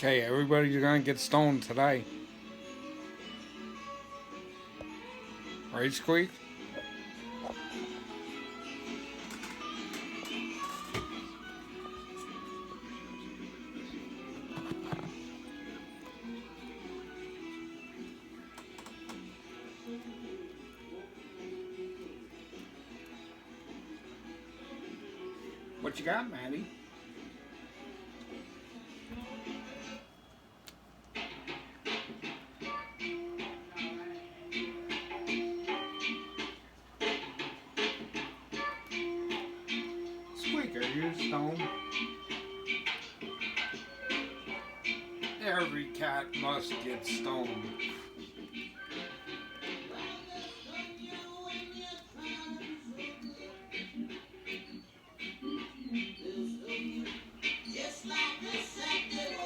Okay, everybody's gonna get stoned today. Right, Squeak? What you got, Maddie? Squeak, are you stoned? Every cat must get stoned.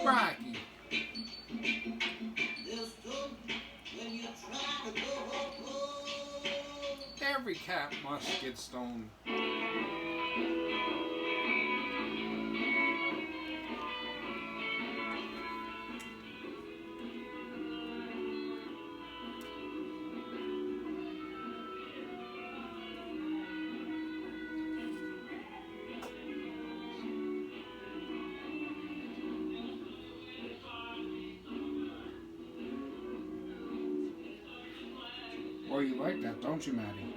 Rocky. Every cat must get stoned. Well, you like that, don't you, Maddie?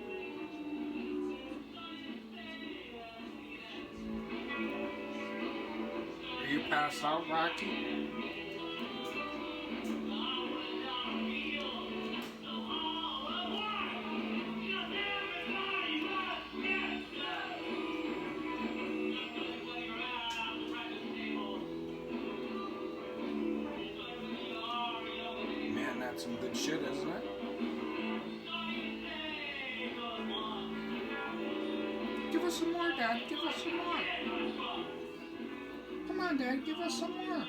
Are you passed out, Rocky? Man, that's some good shit, isn't it? Give us some more, Dad. Give us some more. Come on, Dad. Give us some more.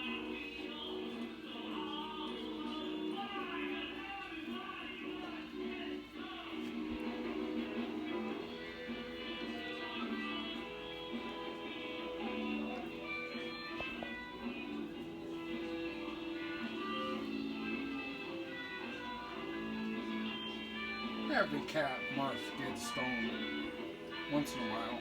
Every cat must get stoned once in a while.